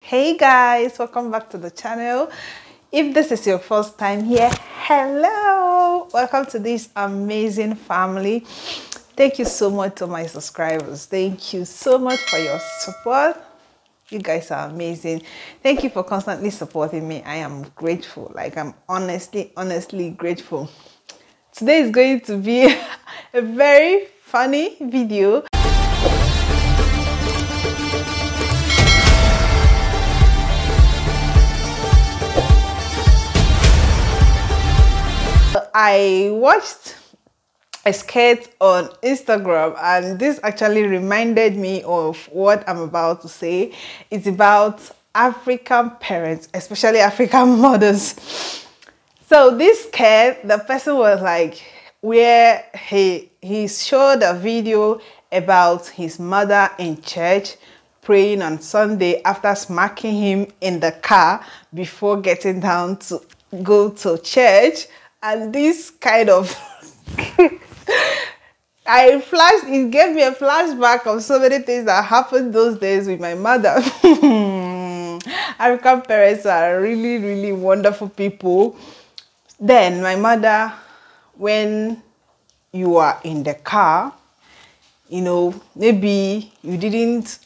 Hey guys, welcome back to the channel. If this is your first time here, hello, welcome to this amazing family. Thank you so much to my subscribers. Thank you so much for your support. You guys are amazing. Thank you for constantly supporting me. I am grateful. Like, I'm honestly grateful. Today is going to be a very funny video. I watched a skit on Instagram, and this actually reminded me of what I'm about to say. It's about African parents, especially African mothers. So this skit, the person was like, where he showed a video about his mother in church praying on Sunday after smacking him in the car before getting down to go to church. And this kind of it gave me a flashback of so many things that happened those days with my mother. African parents are really wonderful people. Then my mother, when you are in the car, you know, maybe you didn't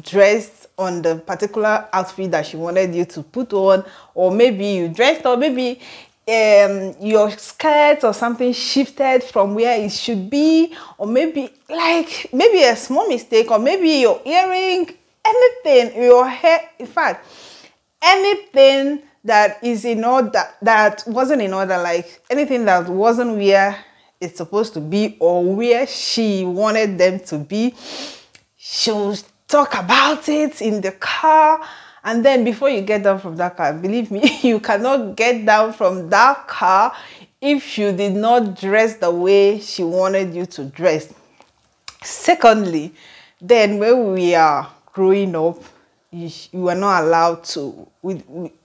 dress on the particular outfit that she wanted you to put on, or maybe you dressed, or maybe your skirt or something shifted from where it should be, or maybe a small mistake, or maybe your earring, anything, your hair, in fact, anything that is in order, that wasn't in order, like anything that wasn't where it's supposed to be or where she wanted them to be, she'll talk about it in the car. And then before you get down from that car, believe me, you cannot get down from that car if you did not dress the way she wanted you to dress. Secondly, then when we are growing up, you are not allowed to,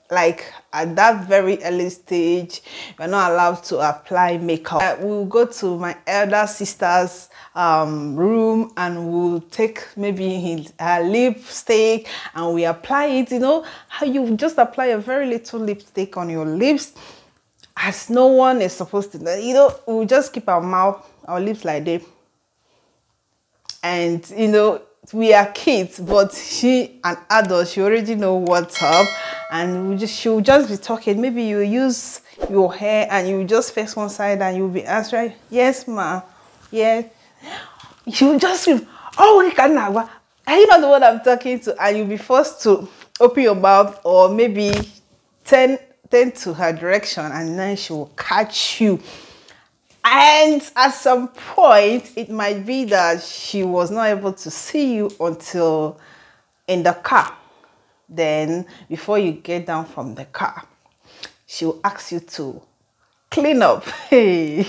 like at that very early stage, you're not allowed to apply makeup. We'll go to my elder sister's room, and we'll take maybe her lipstick and we apply it. You know how you just apply a very little lipstick on your lips, as no one is supposed to. You know, we'll just keep our lips like that, and you know, we are kids, but she an adult, she already know what's up, and she'll just be talking. Maybe you use your hair and you just face one side and you'll be answering, yes ma, yes. You just feel, oh, are you not the one I'm talking to? And you'll be forced to open your mouth, or maybe turn to her direction, and then she will catch you. And at some point, it might be that she was not able to see you until in the car. Then, before you get down from the car, she will ask you to clean up. Hey,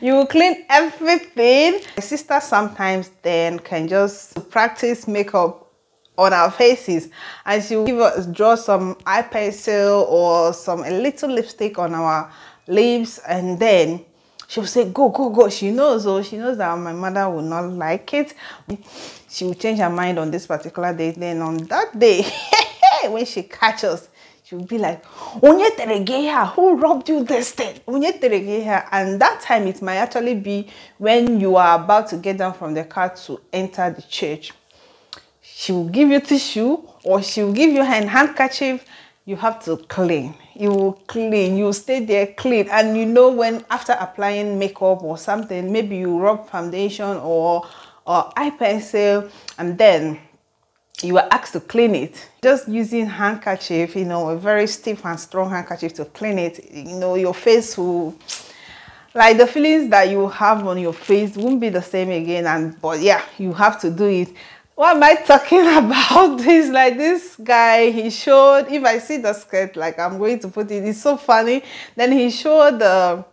you will clean everything. My sister sometimes then can just practice makeup on our faces, and she will give us, draw some eye pencil or a little lipstick on our lips, and then she will say, go. She knows that my mother will not like it. She will change her mind on this particular day. Then on that day, when she catches us, she will be like, who robbed you this thing? And that time it might actually be when you are about to get down from the car to enter the church. She will give you tissue, or she will give you an handkerchief. You have to clean. You will clean. You will stay there clean. And you know, when after applying makeup or something, maybe you rub foundation or eye pencil, and then you are asked to clean it. Just using handkerchief, you know, a very stiff and strong handkerchief to clean it, you know, your face will, like, the feelings that you have on your face won't be the same again. But yeah, you have to do it. What am I talking about? This, like, this guy, he showed, if I see the skirt, like, I'm going to put it, it's so funny. Then he showed the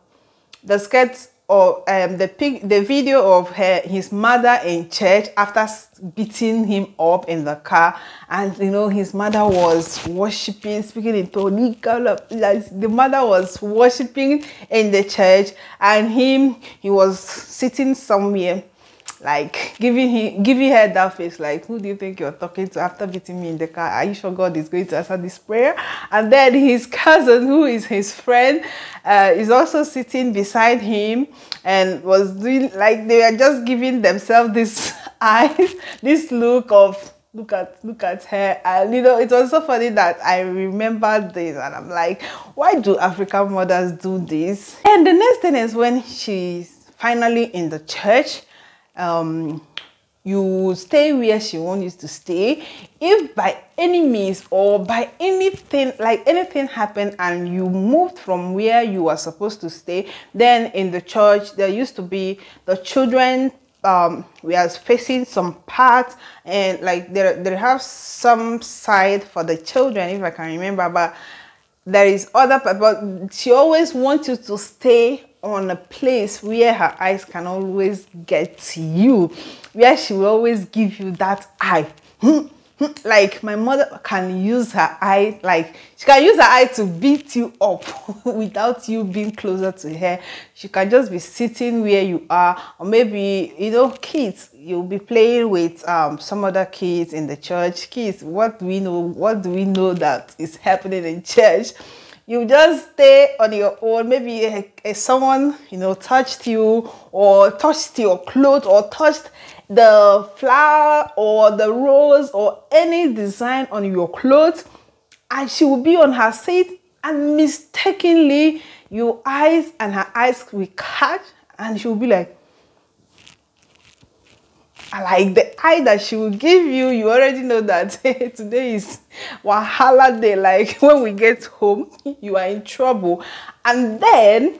skirt, or the video of his mother in church after beating him up in the car, and you know, his mother was worshiping, speaking in Tonika, like the mother was worshiping in the church, and he was sitting somewhere like giving her that face, like, who do you think you're talking to after beating me in the car? Are you sure God is going to answer this prayer? And then his cousin, who is his friend, is also sitting beside him and was doing like they were just giving themselves this eyes, this look of look at her. And you know, it was so funny that I remember this and I'm like, why do African mothers do this? And the next thing is when she's finally in the church, you stay where she wants you to stay. If by any means or by anything, like anything happened and you moved from where you were supposed to stay, then in the church there used to be the children, we are facing some parts, and like they have some side for the children, if I can remember, but there is other, but she always wants you to stay on a place where her eyes can always get to you, where she will always give you that eye. Like my mother can use her eye, like she can use her eye to beat you up without you being closer to her. She can just be sitting where you are, or maybe, you know, kids, you'll be playing with some other kids in the church. Kids, what do we know that is happening in church? You just stay on your own. Maybe someone, you know, touched you or touched your clothes or touched the flower or the rose or any design on your clothes, and she will be on her seat, and mistakenly your eyes and her eyes will catch, and she will be like the eye that she will give you, you already know that hey, today is Wahala day. Like when we get home, you are in trouble. And then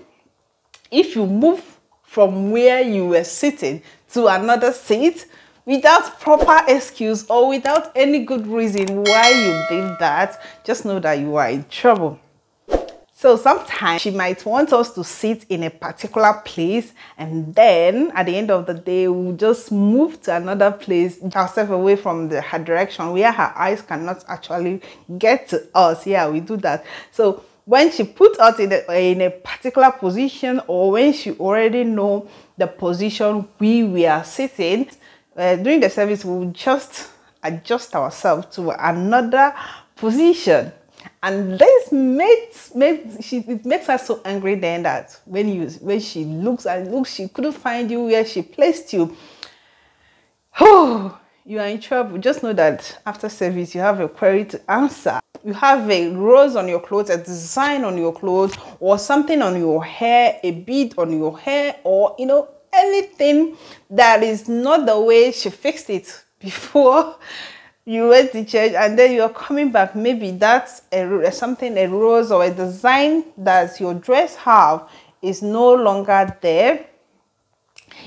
if you move from where you were sitting to another seat without proper excuse or without any good reason why you did that, just know that you are in trouble. So sometimes she might want us to sit in a particular place, and then at the end of the day, we'll just move to another place, ourselves away from her direction where her eyes cannot actually get to us. Yeah, we do that. So when she put us in a particular position, or when she already know the position we were sitting, during the service, we'll just adjust ourselves to another position. And this it makes her so angry then that when she looks and looks, she couldn't find you where she placed you. Oh, you are in trouble. Just know that after service, you have a query to answer. You have a rose on your clothes, a design on your clothes, or something on your hair, a bead on your hair, or, you know, anything that is not the way she fixed it before you went to church, and then you're coming back. Maybe that's a rose or a design that your dress have is no longer there.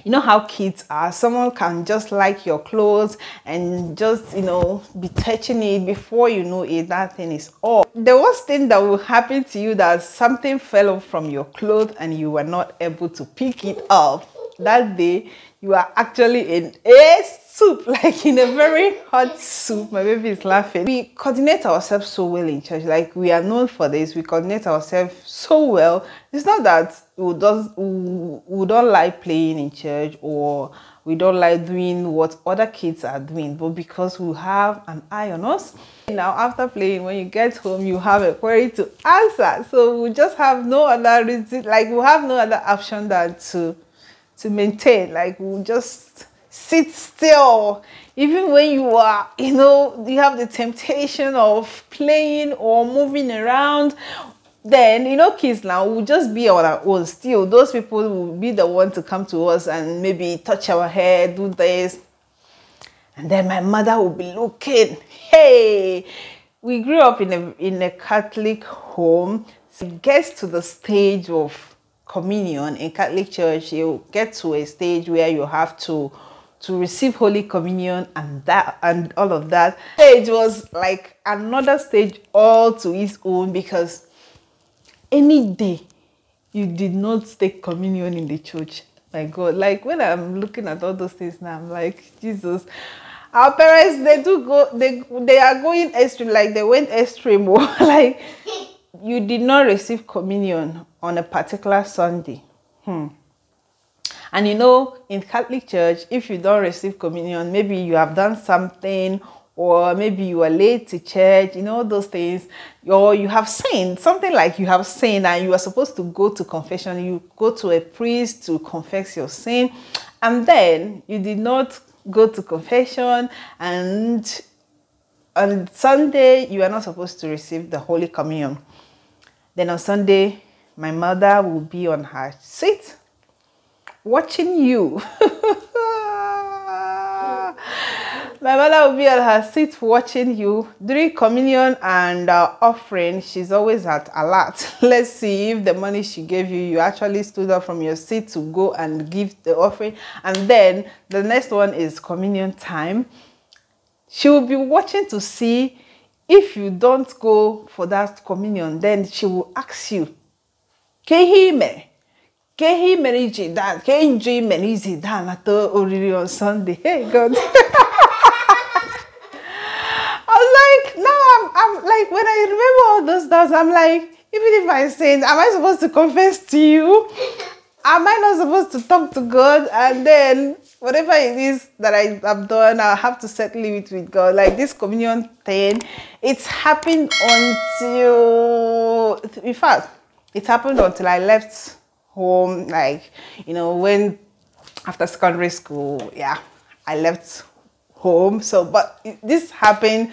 You know how kids are. Someone can just like your clothes and just, you know, be touching it. Before you know it, that thing is off. The worst thing that will happen to you, that something fell off from your clothes and you were not able to pick it up. That day, you are actually in a soup, like in a very hot soup. My baby is laughing. We coordinate ourselves so well in church. Like, we are known for this. We coordinate ourselves so well. It's not that we don't like playing in church, or we don't like doing what other kids are doing, but because we have an eye on us. Now, after playing, when you get home, you have a query to answer. So we just have no other reason, like we have no other option than to maintain. Like, we'll just sit still. Even when you are, you know, you have the temptation of playing or moving around, then, you know, kids now will just be on our own still. Those people will be the one to come to us and maybe touch our hair, do this. And then my mother will be looking. Hey, we grew up in a Catholic home. So it gets to the stage of communion in Catholic church. You get to a stage where you have to receive Holy Communion and all of that. Stage was like another stage all to its own, because any day you did not take communion in the church, my God, like when I'm looking at all those things now, I'm like, Jesus, our parents, they are going extreme, like they went extreme. Like, you did not receive communion on a particular Sunday. And you know, in Catholic Church, if you don't receive communion, maybe you have done something, or maybe you are late to church, you know, those things, or you have sinned, something like you have sinned and you are supposed to go to confession, you go to a priest to confess your sin, and then you did not go to confession, and on Sunday, you are not supposed to receive the Holy Communion. Then on Sunday, my mother will be on her seat watching you. My mother will be on her seat watching you. During communion and offering, she's always at alert. Let's see if the money she gave you, you actually stood up from your seat to go and give the offering. And then the next one is communion time. She will be watching to see if you don't go for that communion. Then she will ask you, on Sunday. Hey God. I'm like, when I remember all those stuff, I'm like, even if I sin, am I supposed to confess to you? Am I not supposed to talk to God? And then whatever it is that I have done, I'll have to settle it with God. Like this communion thing, it's happened until, in fact, it happened until I left home. Like, you know, when after secondary school, yeah, I left home. So, but this happened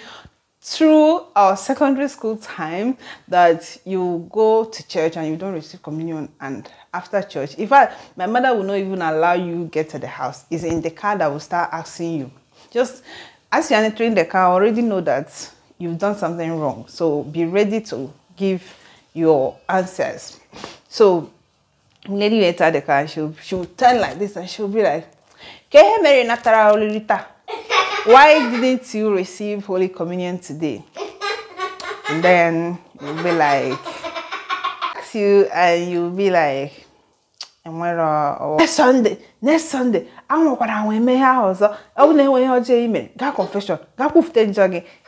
through our secondary school time, that you go to church and you don't receive communion, and after church, in fact, my mother will not even allow you get to the house. It's in the car that will start asking you. Just as you're entering the car, already know that you've done something wrong. So be ready to give your answers. So lady will enter the car, she'll turn like this and she'll be like, why didn't you receive Holy Communion today? And then you'll be like, you'll be like, next Sunday, I'm not going to my house. I will never confession.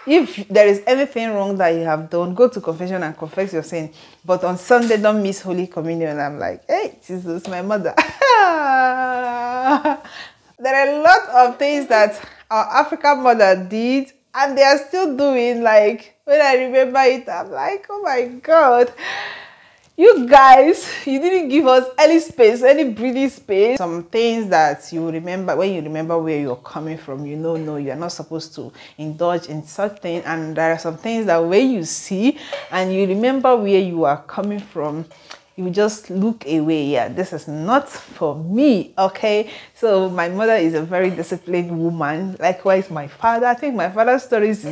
If there is anything wrong that you have done, go to confession and confess your sin. But on Sunday, don't miss Holy Communion. I'm like, hey, Jesus, my mother. There are a lot of things that our African mother did, and they are still doing. Like, when I remember it, I'm like, oh my God. You guys, you didn't give us any space, any breathing space. Some things that you remember, when you remember where you're coming from, you know, no, you're not supposed to indulge in such things. And there are some things that when you see and you remember where you are coming from, you just look away. Yeah, this is not for me. Okay, so my mother is a very disciplined woman. Likewise, my father. I think my father's story is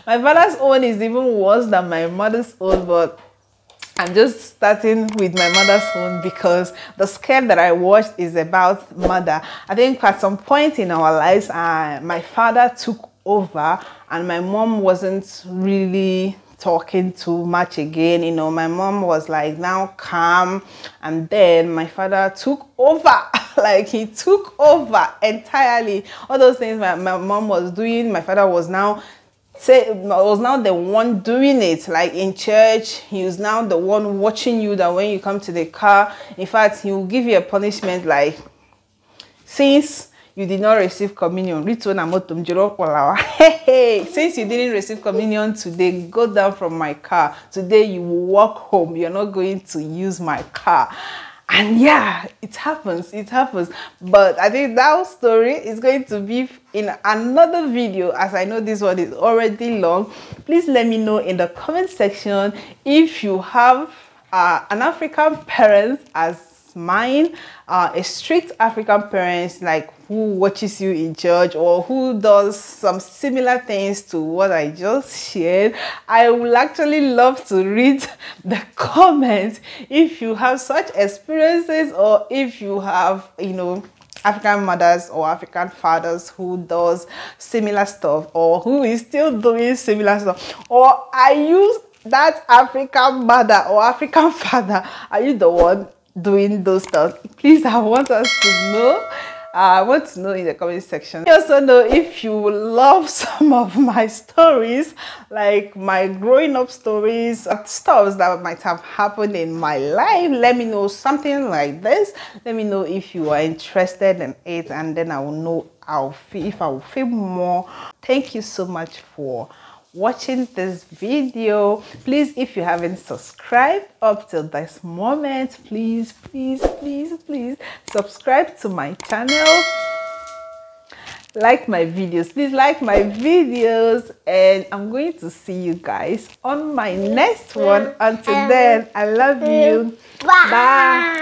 my father's own is even worse than my mother's own, but I'm just starting with my mother's own because the scare that I watched is about mother. I think at some point in our lives, my father took over and my mom wasn't really talking too much again. You know, my mom was like now calm, and then my father took over. Like he took over entirely. All those things my mom was doing, my father was now the one doing it. Like in church, he was now the one watching you, that when you come to the car, in fact, he will give you a punishment like, since you did not receive communion, since you didn't receive communion today, go down from my car. Today you will walk home. You're not going to use my car. And yeah, it happens. But I think that story is going to be in another video, as I know this one is already long. Please let me know in the comment section if you have an African parent as mine, a strict African parent, like who watches you in church or who does some similar things to what I just shared. I would actually love to read the comments if you have such experiences, or if you have, you know, African mothers or African fathers who does similar stuff, or who is still doing similar stuff, or are you that African mother or African father? Are you the one doing those stuff? Please, I want us to know. I want to know in the comment section. I also know if you love some of my stories, like my growing up stories, stuff that might have happened in my life. Let me know something like this. Let me know if you are interested in it, and then I will know if I will feel more. Thank you so much for watching this video. Please, if you haven't subscribed up till this moment, please subscribe to my channel. Like my videos, please like my videos, and I'm going to see you guys on my next one. Until then, I love you. Bye.